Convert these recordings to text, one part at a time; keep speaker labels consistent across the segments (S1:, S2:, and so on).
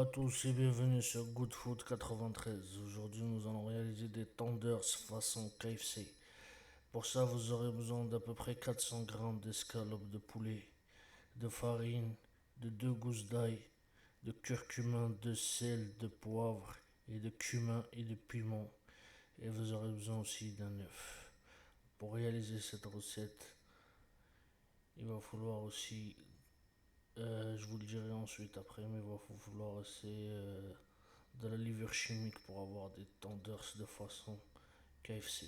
S1: à tous et bienvenue sur Good Food 93. Aujourd'hui, nous allons réaliser des tenders façon KFC. Pour ça, vous aurez besoin d'à peu près 400 grammes d'escalopes de poulet, de farine, de 2 gousses d'ail, de curcuma, de sel, de poivre et de cumin et de piment. Et vous aurez besoin aussi d'un œuf. Pour réaliser cette recette, il va falloir aussi, je vous le dirai ensuite après, mais il va falloir aussi de la levure chimique pour avoir des tenders de façon KFC.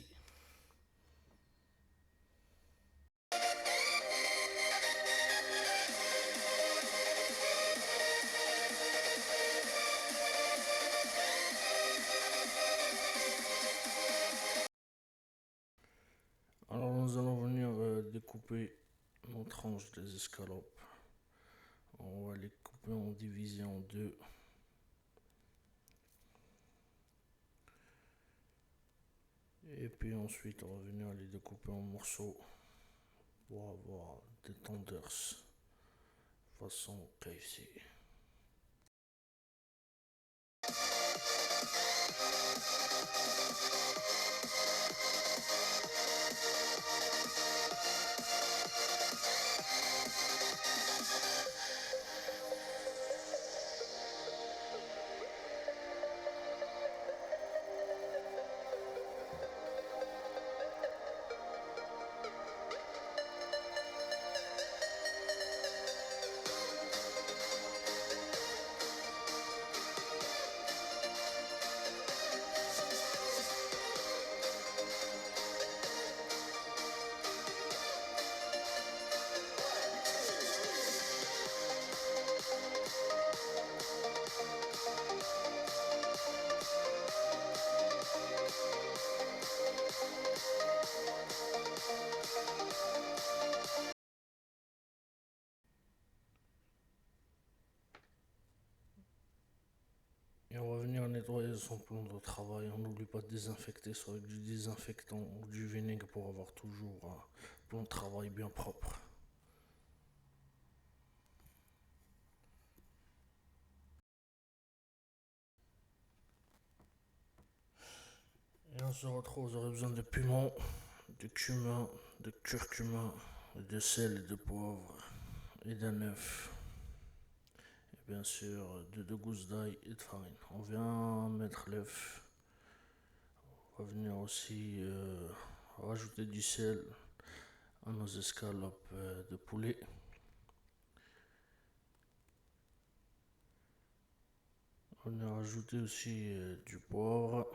S1: Alors nous allons venir découper nos tranches des escalopes. On va les couper en diviser en deux. Et puis ensuite on va venir les découper en morceaux pour avoir des tenders façon KFC. Et on va venir nettoyer son plan de travail. On n'oublie pas de désinfecter soit avec du désinfectant ou du vinaigre pour avoir toujours un plan de travail bien propre. Et on se retrouve, vous aurez besoin de piment, de cumin, de curcuma, de sel et de poivre et d'un œuf. Et bien sûr de 2 gousses d'ail et de farine. On vient mettre l'œuf. On va venir aussi rajouter du sel à nos escalopes de poulet. On va rajouter aussi du poivre.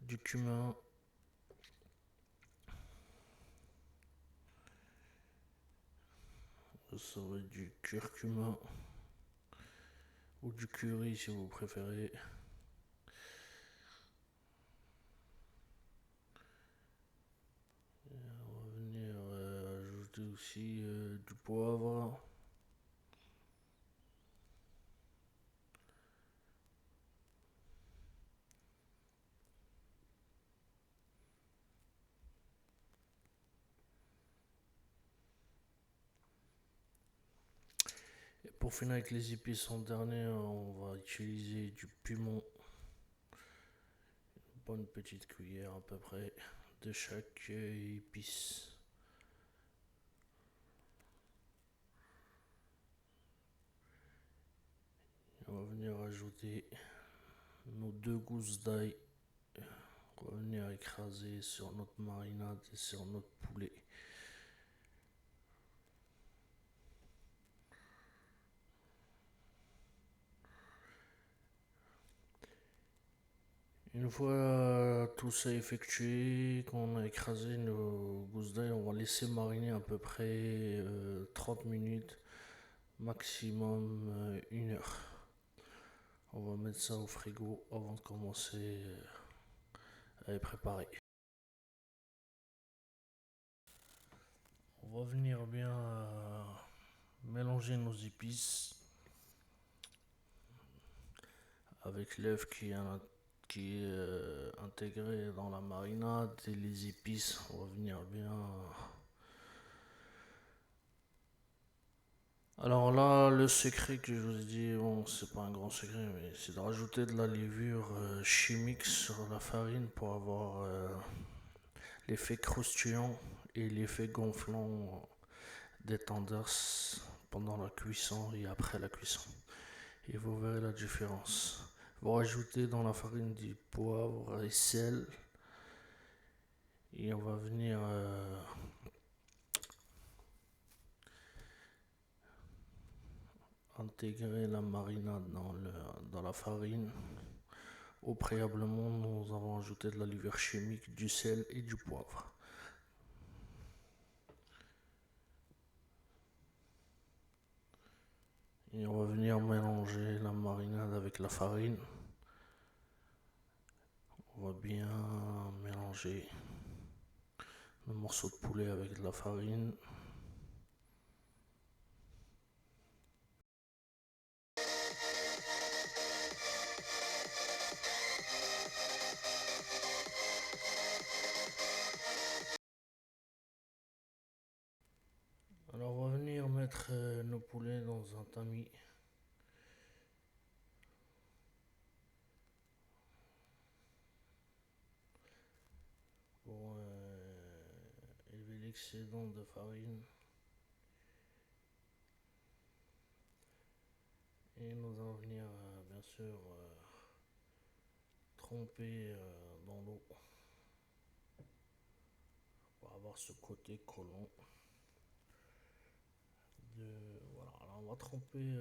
S1: Du cumin. Ça va être du curcuma ou du curry si vous préférez. Et on va venir ajouter aussi du poivre. Et pour finir avec les épices en dernier, on va utiliser du piment. Une bonne petite cuillère à peu près de chaque épice. On va venir ajouter nos 2 gousses d'ail. On va venir écraser sur notre marinade et sur notre poulet. Une fois tout ça effectué, qu'on a écrasé nos gousses d'ail, on va laisser mariner à peu près 30 minutes, maximum 1 heure. On va mettre ça au frigo avant de commencer à les préparer. On va venir bien mélanger nos épices avec l'œuf qui est intégré dans la marinade et les épices. On va venir bien Alors là, le secret que je vous ai dit, bon, c'est pas un grand secret, mais c'est de rajouter de la levure chimique sur la farine pour avoir l'effet croustillant et l'effet gonflant des tenders pendant la cuisson et après la cuisson. Et vous verrez la différence. Vous rajoutez dans la farine du poivre et sel et on va venir intégrer la marinade dans la farine. Au préalablement, nous avons ajouté de la levure chimique, du sel et du poivre. Et on va venir mélanger la marinade avec la farine. On va bien mélanger le morceau de poulet avec de la farine. Alors on va venir mettre nos poulets dans un tamis. Pour élever l'excédent de farine. Et nous allons venir bien sûr tremper dans l'eau pour avoir ce côté collant. Voilà, alors on va tremper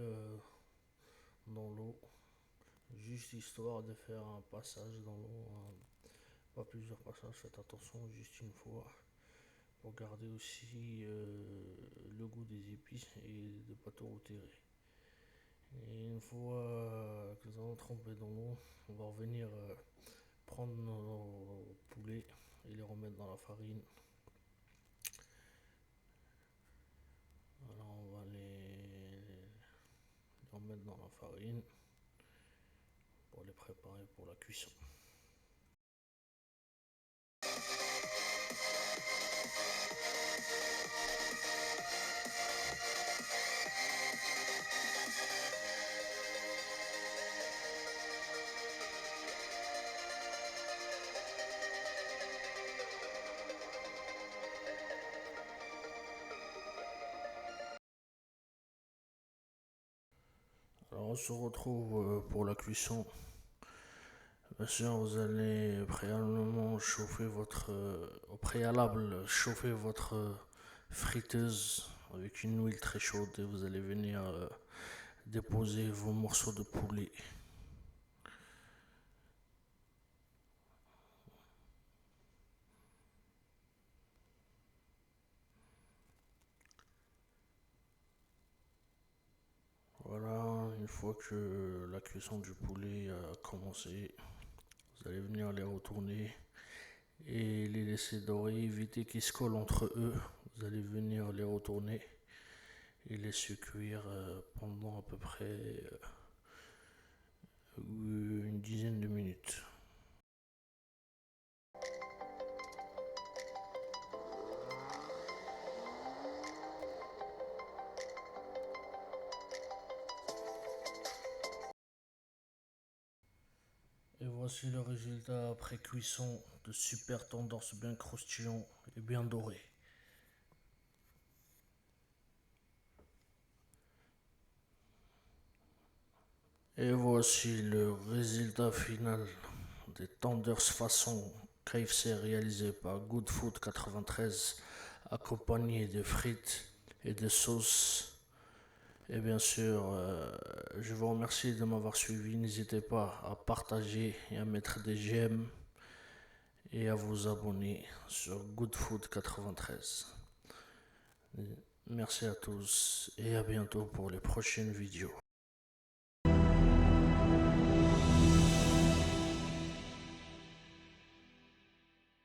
S1: dans l'eau, juste histoire de faire un passage dans l'eau, hein. Pas plusieurs passages, faites attention, juste une fois, pour garder aussi le goût des épices et de ne pas tout retirer. Et une fois que nous avons trempé dans l'eau, on va revenir prendre nos poulets et les remettre dans la farine. Alors on va les remettre dans la farine pour les préparer pour la cuisson. Alors on se retrouve pour la cuisson. Bien sûr, vous allez préalablement chauffer au préalable chauffer votre friteuse avec une huile très chaude et vous allez venir déposer vos morceaux de poulet. Voilà, une fois que la cuisson du poulet a commencé, vous allez venir les retourner et les laisser dorer, éviter qu'ils se collent entre eux. Vous allez venir les retourner et laisser cuire pendant à peu près une dizaine de minutes. Et voici le résultat après cuisson de super tenders bien croustillants et bien dorés. Et voici le résultat final des tenders façon KFC réalisés par Good Food 93, accompagné de frites et de sauces. Et bien sûr, je vous remercie de m'avoir suivi. N'hésitez pas à partager et à mettre des j'aime et à vous abonner sur Good Food 93. Merci à tous et à bientôt pour les prochaines vidéos.